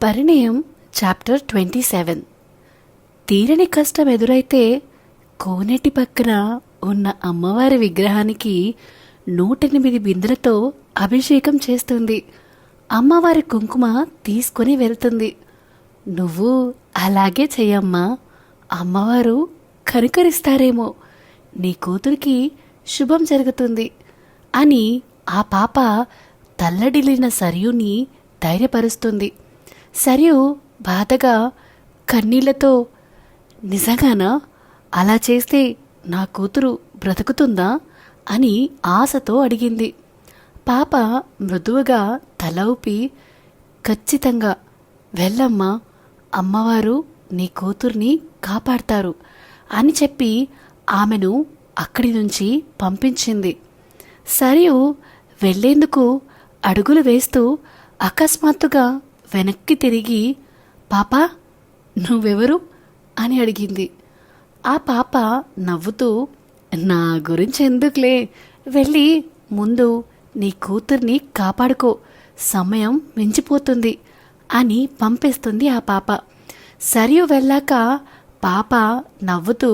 పరిణయం chapter 27. తీరని కష్టం ఎదురైతే కోనేటి పక్కన ఉన్న అమ్మవారి విగ్రహానికి 108 బిందెలతో అభిషేకం చేస్తుంది. అమ్మవారి కుంకుమ తీసుకుని వెళ్తుంది. నువ్వు అలాగే చెయ్యమ్మా, అమ్మవారు కనికరిస్తారేమో, నీ కూతురికి శుభం జరుగుతుంది అని ఆ పాప తల్లడిల్లిన సరయుని ధైర్యపరుస్తుంది. సరియు బాధగా కన్నీళ్లతో, నిజంగానా? అలా చేస్తే నా కూతురు బ్రతుకుతుందా అని ఆశతో అడిగింది. పాప మృదువుగా తల ఊపి, ఖచ్చితంగా వెళ్ళమ్మా, అమ్మవారు నీ కూతుర్ని కాపాడతారు అని చెప్పి ఆమెను అక్కడి నుంచి పంపించింది. సరియు వెళ్లేందుకు అడుగులు వేస్తూ అకస్మాత్తుగా వెనక్కి తిరిగి, పాపా నువ్వెవరు అని అడిగింది. ఆ పాప నవ్వుతూ, నా గురించి ఎందుకులే, వెళ్ళి ముందు నీ కూతుర్ని కాపాడుకో, సమయం మించిపోతుంది అని పంపిస్తుంది ఆ పాప. సరియు వెళ్ళాక పాప నవ్వుతూ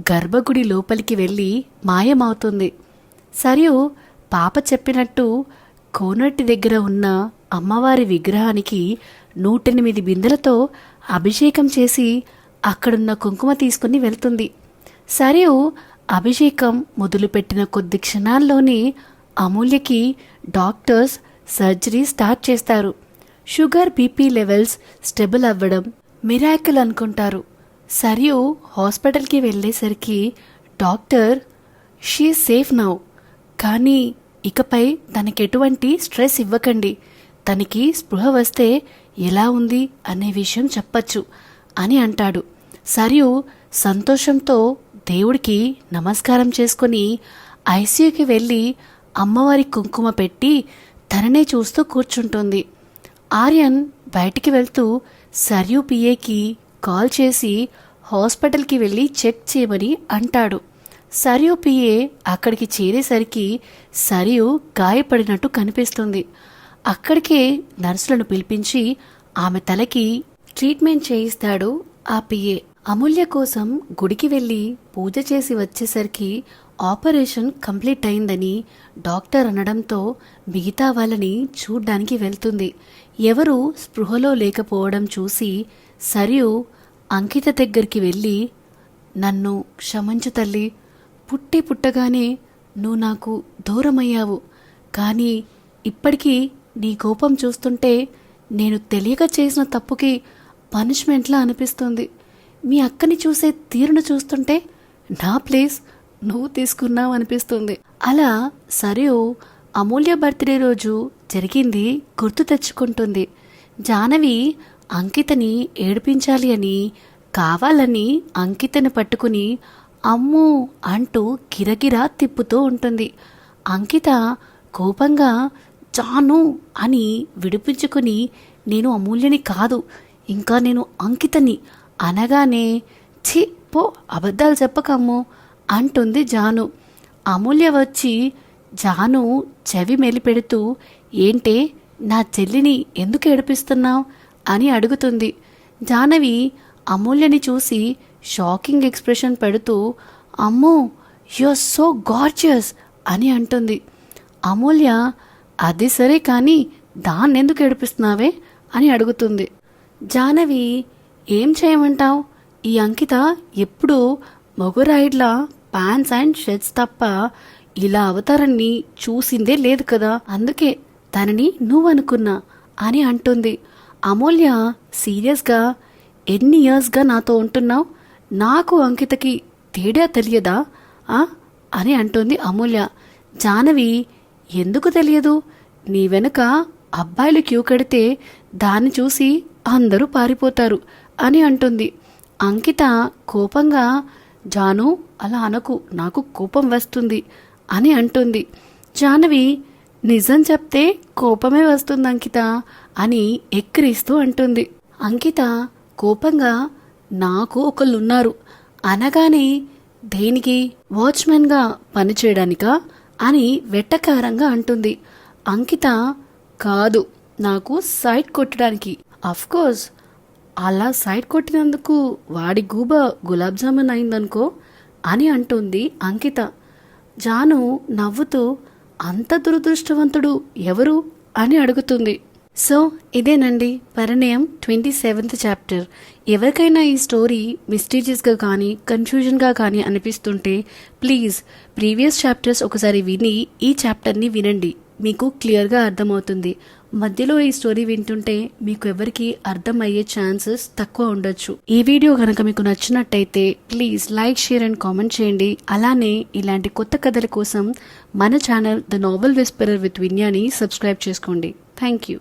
గర్భగుడి లోపలికి వెళ్ళి మాయమవుతుంది. సరియు పాప చెప్పినట్టు కోనటి దగ్గర ఉన్న అమ్మవారి విగ్రహానికి 108 బిందెలతో అభిషేకం చేసి అక్కడున్న కుంకుమ తీసుకుని వెళ్తుంది. సరియు అభిషేకం మొదలుపెట్టిన కొద్ది క్షణాల్లోనే అమూల్యకి డాక్టర్స్ సర్జరీ స్టార్ట్ చేస్తారు. షుగర్ బీపీ లెవెల్స్ స్టెబుల్ అవ్వడం మిరాకిల్ అనుకుంటారు. సరియు హాస్పిటల్కి వెళ్ళేసరికి డాక్టర్, షీ సేఫ్ నౌ, కానీ ఇకపై తనకెటువంటి స్ట్రెస్ ఇవ్వకండి, తనకి స్పృహ వస్తే ఎలా ఉంది అనే విషయం చెప్పచ్చు అని అంటాడు. సరియు సంతోషంతో దేవుడికి నమస్కారం చేసుకుని ఐసీయూకి వెళ్ళి అమ్మవారి కుంకుమ పెట్టి తననే చూస్తూ కూర్చుంటుంది. ఆర్యన్ బయటికి వెళ్తూ సరియు పిఏకి కాల్ చేసి హాస్పిటల్కి వెళ్ళి చెక్ చేయమని అంటాడు. సరియు పిఏ అక్కడికి చేరేసరికి సరియు గాయపడినట్టు కనిపిస్తుంది. అక్కడికే నర్సులను పిలిపించి ఆమె తలకి ట్రీట్మెంట్ చేయిస్తాడు ఆ పిఏ. అమూల్య కోసం గుడికి వెళ్ళి పూజ చేసి వచ్చేసరికి ఆపరేషన్ కంప్లీట్ అయిందని డాక్టర్ అనడంతో మిగతా వాళ్ళని చూడ్డానికి వెళ్తుంది. ఎవరూ స్పృహలో లేకపోవడం చూసి సరియు అంకిత దగ్గరికి వెళ్ళి, నన్ను క్షమించు తల్లి, పుట్టగానే నువ్వు నాకు దూరమయ్యావు, కానీ ఇప్పటికీ నీ కోపం చూస్తుంటే నేను తెలియక చేసిన తప్పుకి పనిష్మెంట్లా అనిపిస్తుంది. మీ అక్కని చూసే తీరును చూస్తుంటే నా ప్లేస్ నువ్వు తీసుకున్నావు అనిపిస్తుంది. అలా సరియు అమూల్య బర్త్డే రోజు జరిగింది గుర్తు తెచ్చుకుంటుంది. జానవి అంకితని ఏడిపించాలి అని కావాలని అంకితని పట్టుకుని అమ్మూ అంటూ గిరగిరా తిప్పుతూ ఉంటుంది. అంకిత కోపంగా జాను అని విడిపించుకుని, నేను అమూల్యని కాదు, ఇంకా నేను అంకితని అనగానే, ఛీ పో, అబద్ధాలు చెప్పకమ్ము అంటుంది జాను. అమూల్య వచ్చి జాను చెవి మెలిపెడుతూ, ఏంటే నా చెల్లిని ఎందుకు ఏడిపిస్తున్నావు అని అడుగుతుంది. జానవి అమూల్యని చూసి షాకింగ్ ఎక్స్ప్రెషన్ పెడుతూ, అమ్మో యు ఆర్ సో గార్జియస్ అని అంటుంది. అమూల్య, అది సరే కానీ దాన్నెందుకు ఏడిపిస్తున్నావే అని అడుగుతుంది. జానవి, ఏం చేయమంటావు, ఈ అంకిత ఎప్పుడూ మొగురాయిడ్లా ప్యాంట్స్ అండ్ షర్ట్స్ తప్ప ఇలా అవతారాన్ని చూసిందే లేదు కదా, అందుకే తనని నువ్వనుకున్నా అని అంటుంది. అమూల్య సీరియస్గా, ఎన్ని ఇయర్స్గా నాతో ఉంటున్నావు, నాకు అంకితకి తేడా తెలియదా అని అంటుంది అమూల్య. జానవి, ఎందుకు తెలియదు, నీ వెనుక అబ్బాయిలు క్యూ కడితే దాన్ని చూసి అందరూ పారిపోతారు అని అంటుంది. అంకిత కోపంగా, జాను అలా అనకు, నాకు కోపం వస్తుంది అని అంటుంది. జానవి, నిజం చెప్తే కోపమే వస్తుంది అంకిత అని ఎక్కిరిస్తూ అంటుంది. అంకిత కోపంగా, నాకు ఒకళ్ళున్నారు అనగానే, దేనికి, వాచ్మెన్గా పనిచేయడానికా అని వెట్టకారంగా అంటుంది. అంకిత, కాదు, నాకు సైట్ కొట్టడానికి కోర్స్ అలా సైడ్ కొట్టినందుకు వాడి గూబ గులాబ్ జామున్ అయిందనుకో అని అంటుంది అంకిత. జాను నవ్వుతూ అంత దురదృష్టవంతుడు ఎవరు అని అడుగుతుంది. సో ఇదేనండి పరిణయం 27th చాప్టర్. ఎవరికైనా ఈ స్టోరీ మిస్టీరియస్గా కానీ కన్ఫ్యూజన్గా కానీ అనిపిస్తుంటే ప్లీజ్ ప్రీవియస్ చాప్టర్స్ ఒకసారి విని ఈ చాప్టర్ని వినండి, మీకు క్లియర్గా అర్థమవుతుంది. మధ్యలో ఈ స్టోరీ వింటుంటే మీకు ఎవరికి అర్థమయ్యే ఛాన్సెస్ తక్కువ ఉండొచ్చు. ఈ వీడియో కనుక మీకు నచ్చినట్టయితే please like, share and comment చేయండి. అలానే ఇలాంటి కొత్త కథల కోసం మన channel the novel whisperer with Vinyani subscribe చేసుకోండి. Thank you.